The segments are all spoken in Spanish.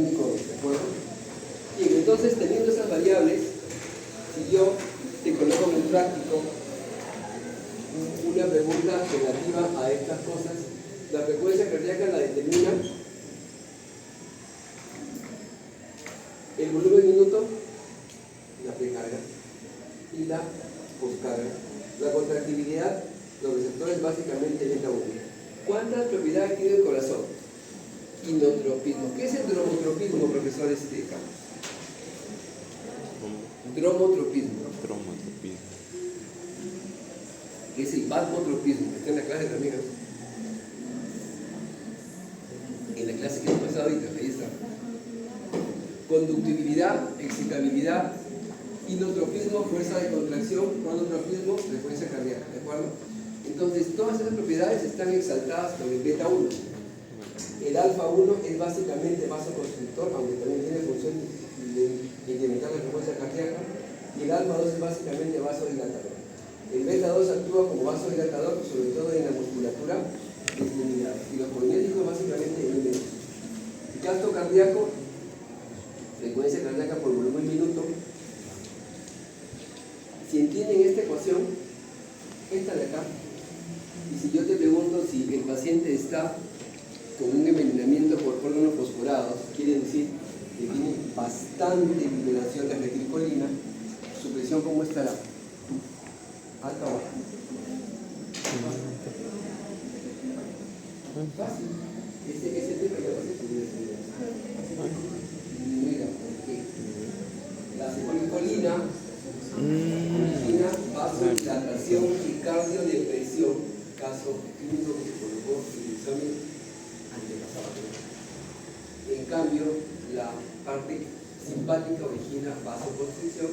clínico, ¿de acuerdo? Bien, entonces teniendo esas variables, si yo te coloco en el práctico una pregunta relativa a estas cosas, la frecuencia cardíaca la determina el volumen minuto, la precarga y la poscarga. La contractibilidad, los receptores básicamente beta 1. ¿Cuántas propiedades tiene el corazón? Inotropismo. ¿Qué es el dromotropismo, profesores de Campos? Dromotropismo. ¿Qué es el vasmotropismo? Está en la clase también, ¿no? En la clase que hemos pasado ahorita, ahí está. Conductibilidad, excitabilidad, inotropismo, fuerza de contracción, cronotropismo, frecuencia cardíaca, ¿de acuerdo? Entonces, todas esas propiedades están exaltadas por el beta 1. El alfa 1 es básicamente vasoconstrictor, aunque también tiene función de incrementar la frecuencia cardíaca, y el alfa 2 es básicamente vasodilatador. El beta 2 actúa como vasodilatador, sobre todo en la musculatura de extremidades, y los polinéticos básicamente en el medio. El gasto cardíaco, frecuencia cardíaca por volumen minuto. Si entienden esta ecuación, esta de acá, y si yo te pregunto si el paciente está con un envenenamiento por órganos fosforados, quiere decir que tiene bastante liberación de acetilcolina, su presión ¿cómo estará? ¿Alta o baja? Fácil. Ese tema ya lo sé. Mira, porque la acetilcolina origina vasodilatación y cardiodepresión, caso clínico que se colocó en el examen antepasado. En cambio, la parte simpática origina vasoconstricción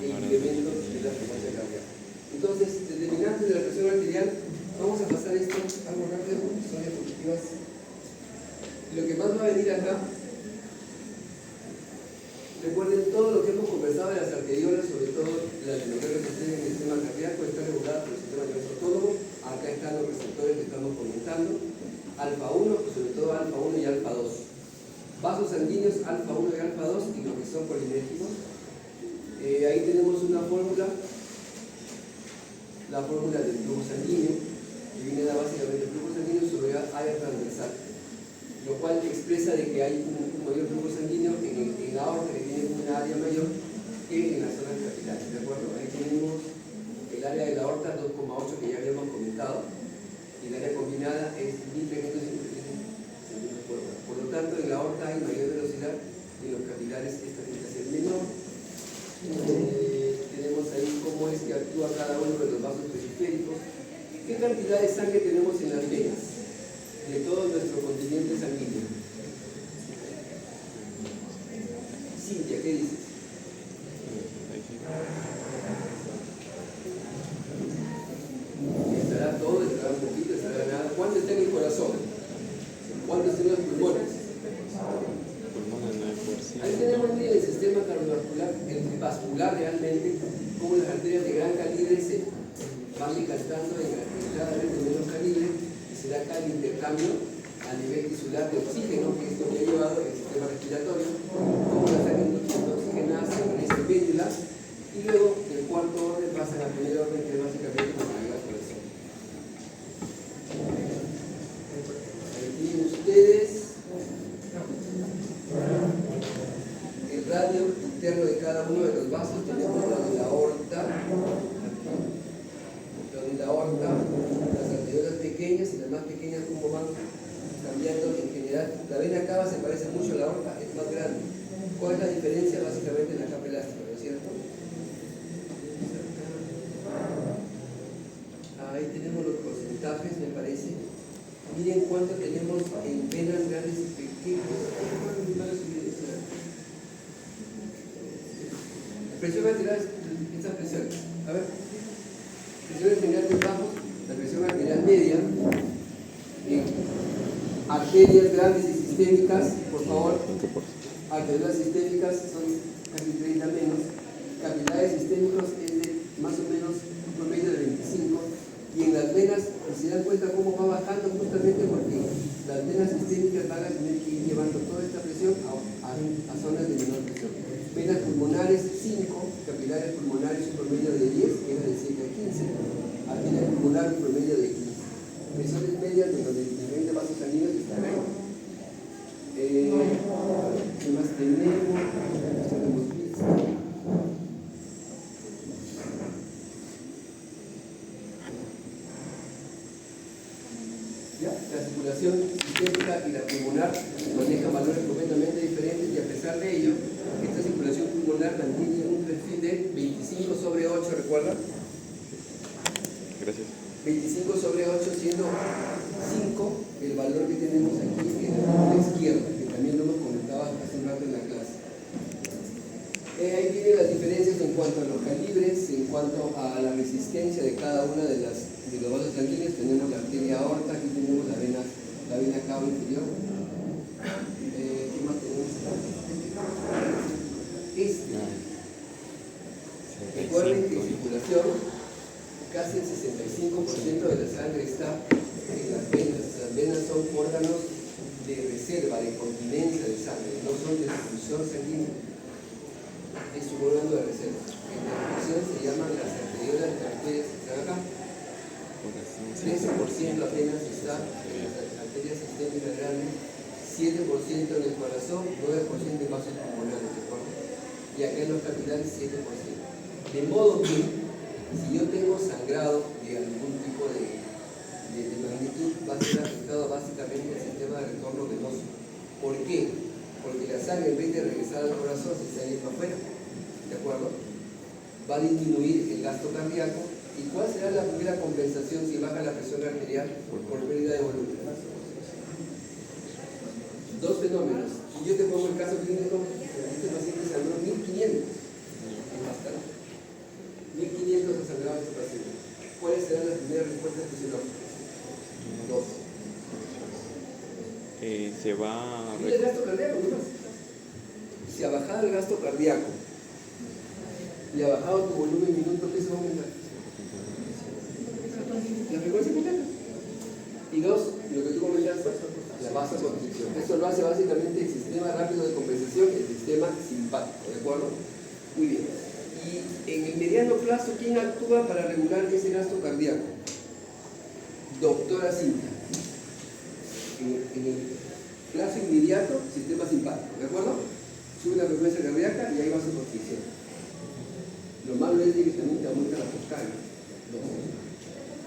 e incremento de la frecuencia cardíaca. Entonces, determinantes de la presión arterial, vamos a pasar esto algo rápido, son diapositivas. Lo que más va a venir acá, recuerden todo lo que hemos conversado de las arteriolas, sobre todo las neuronas que tienen en el sistema cardíaco, está regulada por el sistema nervioso autónomo. Acá están los receptores que estamos comentando, alfa 1, sobre todo alfa 1 y alfa 2. Vasos sanguíneos, alfa 1 y alfa 2, y los que son polinéticos. Ahí tenemos una fórmula, la fórmula del flujo sanguíneo, que viene a dar básicamente el flujo sanguíneo sobre área transversal, lo cual expresa de que hay un mayor flujo sanguíneo en la aorta, que tiene una área mayor que en las zonas capilares, ¿de acuerdo? Ahí tenemos el área de la aorta 2,8 que ya habíamos comentado, y el área combinada es 1350 centímetros por hora. Por lo tanto, en la aorta hay mayor velocidad y en los capilares esta tiene que ser menor. Tenemos ahí cómo es que actúa cada uno de los vasos periféricos. ¿Qué cantidad de sangre tenemos en las venas de todo nuestro continente sanguíneo? Cintia, ¿qué dices? ¿Estará todo? ¿Estará un poquito? ¿Estará nada? ¿Cuánto está en el corazón? ¿Cuánto está en los pulmones? Ahí tenemos el sistema cardiovascular, el vascular realmente, como las arterias de gran calibre se van decantando en cada vez de menos calibre, y se da acá el intercambio a nivel tisular de oxígeno, que es lo que ha llevado el sistema respiratorio, como la sangre oxigenada se organiza en vénulas, y luego del cuarto orden pasan al primer orden, que es básicamente como la corazón. Ahí tienen ustedes el radio interno de cada uno de los vasos. Tenemos la de la aorta, las arteriolas pequeñas y las más pequeñas, como van cambiando en general. La vena cava se parece mucho a la aorta, es más grande. ¿Cuál es la diferencia? Básicamente en la capa elástica, ¿no es cierto? Ahí tenemos los porcentajes, me parece. Miren cuánto tenemos en venas grandes y pequeñas. La presión arterial es estas presiones. A ver. Presión arterial de bajos, la presión arterial media, en arterias grandes y sistémicas, por favor. Arterias sistémicas son casi 30 menos. Capilares sistémicos es de más o menos un promedio de 25. Y en las venas, si se dan cuenta cómo va bajando, justamente porque las las venas sistémicas van a tener que ir llevando toda esta presión a zonas de menor presión. Venas pulmonares 5, capilares pulmonares un promedio de 10, que era de 7 a 15. Arteria pulmonar un promedio de 15. Presiones medias de donde el nivel de vasos sanguíneos está ahí. ¿Qué más tenemos? Tenemos visto. La circulación sistémica y la pulmonar manejan valores completamente diferentes y a pesar de ello, esta circulación pulmonar mantiene un perfil de 25 sobre 8, ¿recuerda? Gracias. 25 sobre 8 siendo 5 el valor que tenemos aquí en la izquierda, que también lo hemos comentado hace un rato en la clase. Ahí tienen las diferencias en cuanto a los calibres, en cuanto a la resistencia de cada una de los vasos sanguíneos. Tenemos la arteria aorta, aquí tenemos la vena cava inferior. ¿Qué más tenemos acá? Recuerden que en circulación casi el 65% de la sangre está en las venas. Las venas son órganos de reserva, de continencia de sangre, no son de distribución sanguínea. Es un órgano de reserva. En la distribución se llaman las arteriolas de arterias que están acá. 13% apenas está en las arterias sistémicas grandes, 7% en el corazón, 9% en vasos pulmonares, ¿de acuerdo? Y acá en los capilares 7%. De modo que, si yo tengo sangrado de algún tipo de magnitud, va a ser afectado básicamente el sistema de retorno venoso. ¿Por qué? Porque la sangre, en vez de regresar al corazón, se está yendo afuera, ¿de acuerdo? Va a disminuir el gasto cardíaco. ¿Y cuál será la primera compensación si baja la presión arterial por pérdida de volumen? Dos fenómenos. Y yo te pongo el caso clínico, este paciente sangró 1500 en bastante. 1500 ha sangrado este paciente. ¿Cuáles serán las primeras respuestas fisiológicas? Dos. Se va a... ¿Y el gasto cardíaco? ¿No? Si ha bajado el gasto cardíaco y ha bajado tu volumen minuto, ¿qué se va a aumentar? La frecuencia cardíaca. Y dos, lo que tú comentaste, la vasoconstricción. Esto lo hace básicamente el sistema rápido de compensación, el sistema simpático, ¿de acuerdo? Muy bien. Y en el mediano plazo, ¿quién actúa para regular ese gasto cardíaco? Doctora Cintia. En el plazo inmediato, sistema simpático, ¿de acuerdo? Sube la frecuencia cardíaca y ahí vasoconstricción. Lo malo es que también te aumenta la poscarga.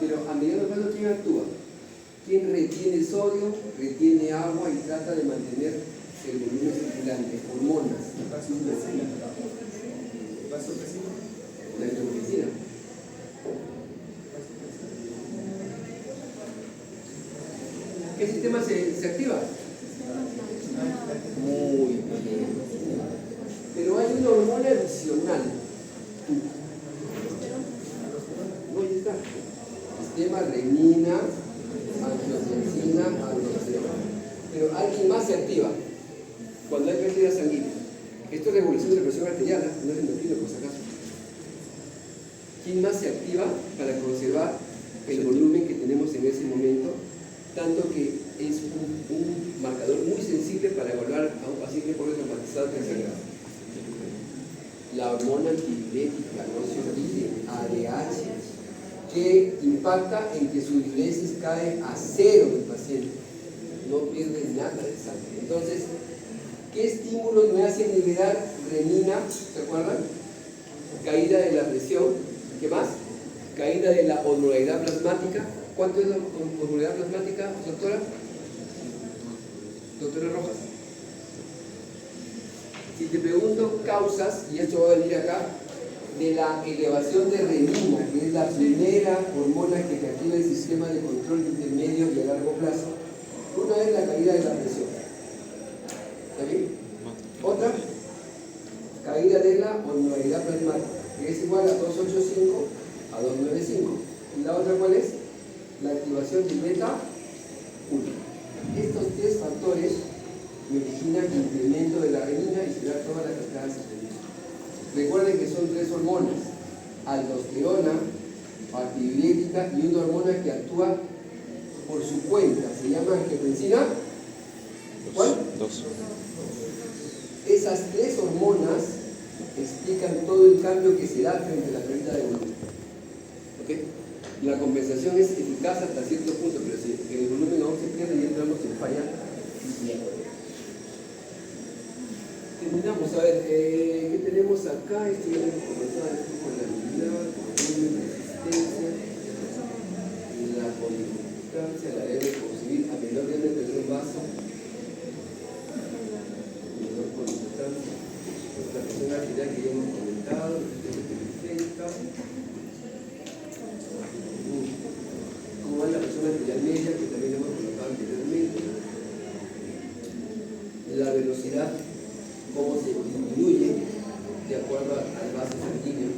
Pero a mediano plazo, ¿quién actúa? ¿Quién retiene sodio, retiene agua y trata de mantener el volumen circulante? Hormonas. La endocrina. ¿Qué sistema se activa? Muy bien. Pero hay una hormona adicional. No, ya está. Sistema renina, angiotensina, aldosterona. Pero alguien más se activa cuando hay pérdida sanguínea. Esto es regulación de la presión arterial, no es endocrino por si acaso. ¿Quién más se activa para conservar el volumen que tenemos en ese momento? Tanto que es un marcador muy sensible para evaluar a un paciente por traumatizado que se agrava. La hormona antidiurética, no se olvide, ADH, que impacta en que su diuresis cae a 0 del paciente, no pierde nada de sangre. Entonces, ¿qué estímulos me hacen liberar renina? ¿Se acuerdan? Caída de la presión. ¿Qué más? Caída de la osmolaridad plasmática. ¿Cuánto es la osmolaridad plasmática, doctora? Doctora Rojas. Si te pregunto causas, y esto va a venir acá, de la elevación de renina, que es la primera hormona que te activa el sistema de control intermedio y a largo plazo. Una es la caída de la presión. ¿Está bien? Otra, caída de la osmolaridad plasmática, que es igual a 285 a 295. ¿Y la otra cuál es? La activación de beta 1. Estos tres factores me originan incremento de la renina y será toda la cascada sistémica. Recuerden que son tres hormonas: aldosterona, antidiurética y una hormona que actúa por su cuenta, se llama angiotensina 2. Esas tres hormonas explican todo el cambio que se da frente a la pérdida de volumen. ¿Okay? La compensación es eficaz hasta cierto punto, pero si el volumen aún se pierde y entramos en falla, terminamos. A ver, ¿qué tenemos acá? Esto ya hemos conversado con la laminar, volumen, resistencia, la conductancia, la debe concebir a menor diámetro de un vaso, menor conductancia, la presión arterial que ya hemos comentado, resistencia periférica, cómo va la presión arterial media, que también hemos colocado anteriormente, la velocidad, cómo se disminuye de acuerdo al vaso sanguíneo,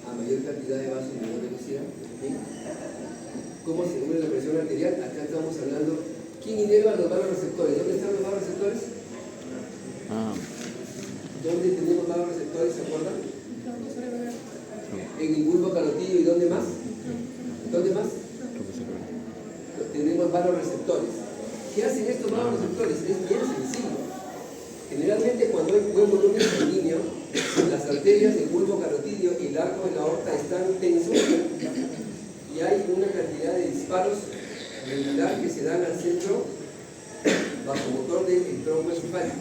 a mayor cantidad de vasos, menor velocidad. ¿Sí? ¿Cómo se mueve la presión arterial? Acá estamos hablando, ¿quién inerva los vasoreceptores? ¿Dónde están los vasoreceptores? ¿Dónde tenemos vasoreceptores? ¿Se acuerdan? En el bulbo carotidio. ¿Y dónde más? ¿Dónde más? Tenemos vasoreceptores. ¿Qué hacen estos vasoreceptores? Es bien sencillo. Generalmente cuando hay buen volumen sanguíneo, las arterias del bulbo carotidio y el arco de la aorta están tensos y hay una cantidad de disparos regular que se dan al centro vasomotor del tronco encefálico.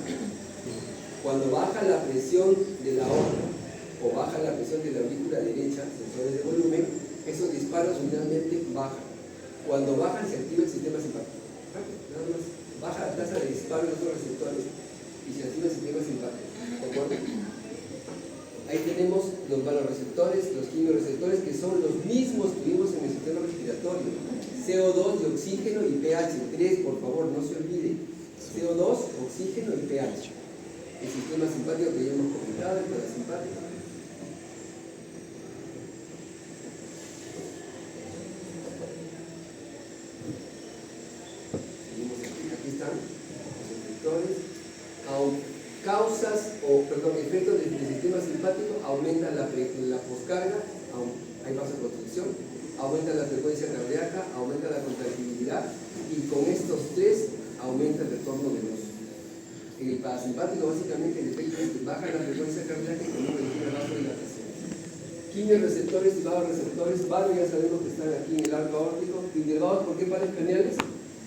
Cuando baja la presión de la aorta o baja la presión de la aurícula derecha, sensores de volumen, esos disparos finalmente bajan. Cuando bajan se activa el sistema simpático. Nada más baja la tasa de disparo de esos receptores y se activa el sistema simpático. ¿De acuerdo? Ahí tenemos los vasoreceptores, los quimioreceptores, que son los mismos que vimos en el sistema respiratorio. CO2 de oxígeno y pH. 3, por favor, no se olvide. CO2, oxígeno y pH. El sistema simpático que ya hemos comentado, el parasimpático. Seguimos aquí están los efectores. Efectos del sistema simpático: aumenta la poscarga, hay vasoconstricción, aumenta la frecuencia cardíaca, aumenta la contractibilidad, y con estos tres aumenta el retorno venoso. En el parasimpático, básicamente, el efecto es que baja la frecuencia cardíaca y con una reducción vasodilatación. Quimioreceptores y vasoreceptores, varios ya sabemos que están aquí en el arco aórtico. Inervados, ¿por qué pares craneales?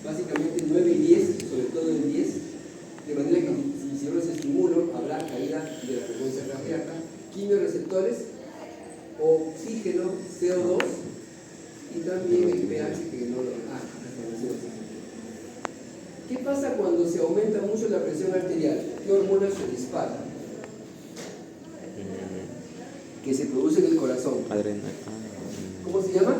Básicamente 9 y 10, sobre todo en 10, de manera que si yo los estimulo, habrá caída de la frecuencia cardíaca. Quimioreceptores, oxígeno, CO2 y también el pH que no lo... ¿Qué pasa cuando se aumenta mucho la presión arterial? ¿Qué hormona se dispara? Que se produce en el corazón. ¿Cómo se llama?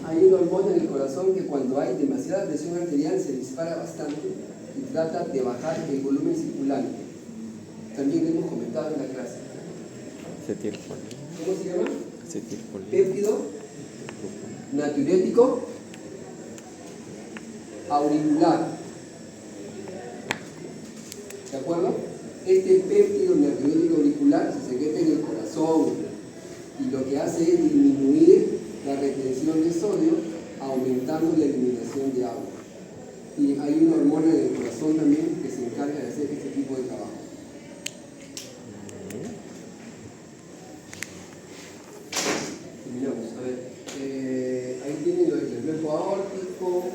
Hay una hormona en el corazón que cuando hay demasiada presión arterial se dispara bastante y trata de bajar el volumen circulante. También lo hemos comentado en la clase. ¿Cómo se llama? Péptido natriurético auricular. ¿De acuerdo? Este péptido natriurético auricular se secreta en el corazón y lo que hace es disminuir la retención de sodio, aumentando la eliminación de agua. Y hay una hormona en el corazón también que se encarga de hacer este tipo de trabajo. Terminamos. A ver, ahí tienen el reflejo aórtico.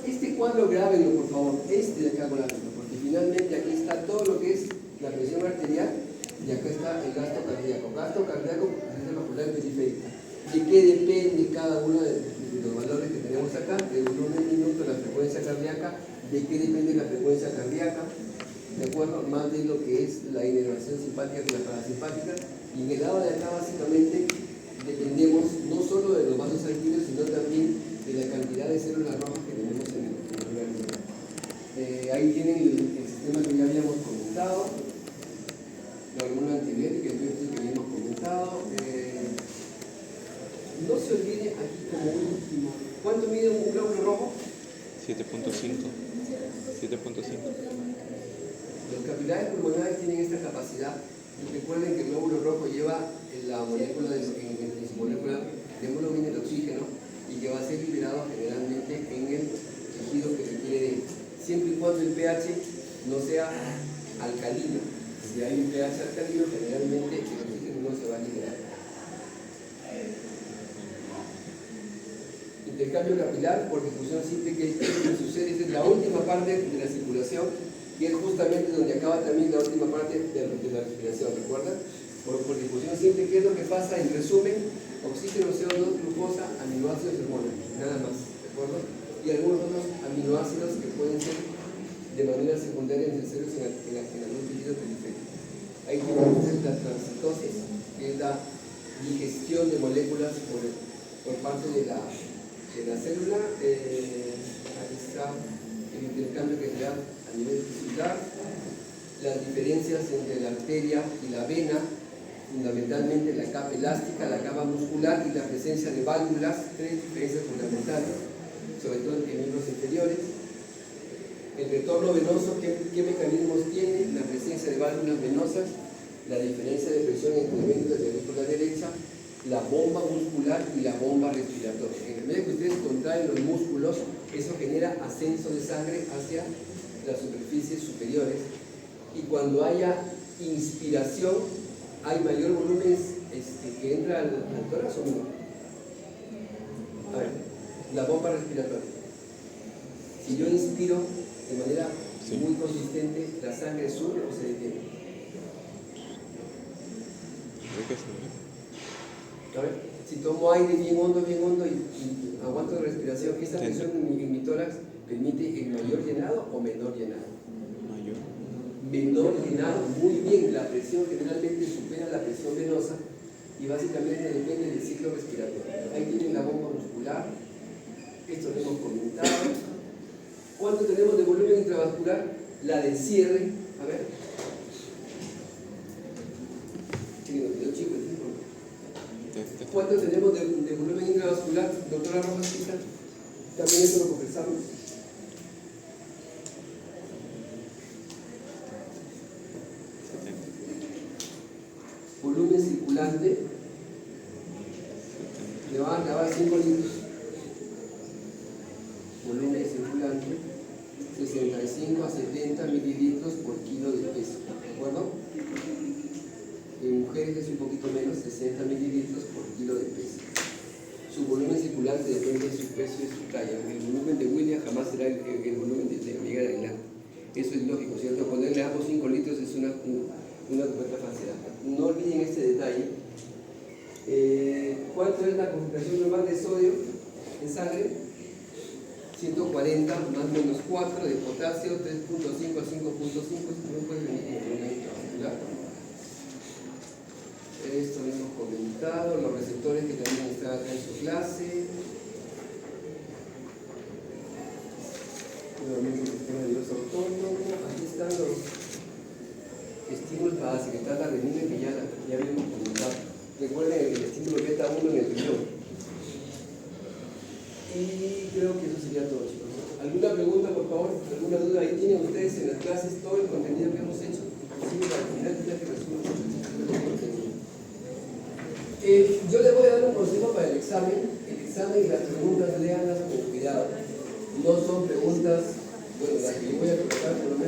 Este cuadro grábenlo, por favor, este de acá grábenlo, porque finalmente aquí está todo lo que es la presión arterial y acá está el gasto cardíaco. Gasto cardíaco, presión vascular periférica. ¿De qué depende cada uno de los valores que tenemos acá? Del volumen minuto, la frecuencia cardíaca. ¿De qué depende la frecuencia cardíaca? ¿De acuerdo? Más de lo que es la inervación simpática que la parasimpática. Y en el lado de acá, básicamente, dependemos no solo de los vasos sanguíneos, sino también de la cantidad de células rojas que tenemos en el organismo. Ahí tienen el sistema que ya habíamos comentado, la hormona antibiótica, el que ya hemos comentado. No se olvide aquí como último, ¿cuánto mide un glóbulo rojo? 7.5. Los capilares pulmonares tienen esta capacidad. Y recuerden que el glóbulo rojo lleva la molécula en su molécula de hemoglobina, el oxígeno, y que va a ser liberado generalmente en el tejido que requiere cuando el pH no sea alcalino. Si hay un pH alcalino, generalmente el oxígeno no se va a liberar. Intercambio capilar por difusión simple, que es lo que sucede, es la última parte de la circulación, que es justamente donde acaba también la última parte de la respiración, ¿recuerdan? Por difusión simple, ¿qué es lo que pasa? En resumen, oxígeno, CO2, glucosa, aminoácidos, hormonas, nada más, ¿de acuerdo? Y algunos otros aminoácidos que pueden ser de manera secundaria necesarios en algún tejido periférico. Ahí tenemos la transcitosis, que es la digestión de moléculas por parte de la célula. Ahí está el intercambio que se da a nivel tisular, las diferencias entre la arteria y la vena, fundamentalmente la capa elástica, la capa muscular y la presencia de válvulas, tres diferencias fundamentales, sobre todo en miembros inferiores. El retorno venoso, ¿qué mecanismos tiene? La presencia de válvulas venosas, la diferencia de presión entre el medio y la derecha, la bomba muscular y la bomba respiratoria. En el medio que ustedes contraen los músculos, eso genera ascenso de sangre hacia las superficies superiores, y cuando haya inspiración hay mayor volumen que entra al tórax o no. A ver, la bomba respiratoria. Si yo inspiro de manera muy consistente, ¿la sangre sube o se detiene? A ver, si tomo aire bien hondo y aguanto la respiración, ¿esa presión en mi tórax permite el mayor llenado o menor llenado? Mayor. Menor llenado, muy bien, la presión generalmente supera la presión venosa y básicamente depende del ciclo respiratorio. Ahí tienen la bomba muscular, esto lo hemos comentado. ¿Cuánto tenemos de volumen intravascular? La del cierre, a ver. ¿Cuánto tenemos de volumen intravascular? Doctora Rojas, también eso lo conversamos. Volumen circulante, le van a acabar 5 litros. Volumen circulante, 65 a 70 mililitros por kilo de peso, ¿de acuerdo? En mujeres es un poquito menos, 60 mililitros por kilo de peso. Su volumen circulante depende de su peso y de su talla. El volumen de William jamás será el volumen de Miguel Aguilar. Eso es lógico, ¿cierto? Cuando le damos 5 litros es una completa falsedad. No olviden este detalle. ¿Cuánto es la concentración normal de sodio en sangre? 140 más menos 4, de potasio 3.5 a 5.5. Esto no puede venir en el volumen intravascular. Esto lo hemos comentado, los receptores que también están acá en su clase. Nuevamente el sistema nervioso autónomo. Aquí están los estímulos para secretar la renina que ya habíamos comentado. Recuerden el estímulo beta 1 en el riñón. Y creo que eso sería todo, chicos. ¿Alguna pregunta, por favor? ¿Alguna duda? Ahí tienen ustedes en las clases todo el contenido que hemos hecho. Sí, al final ya que resumo el contenido. Yo les voy a dar un consejo para el examen. El examen y las preguntas, léanlas con cuidado. No son preguntas, bueno, las que yo voy a colocar por lo menos.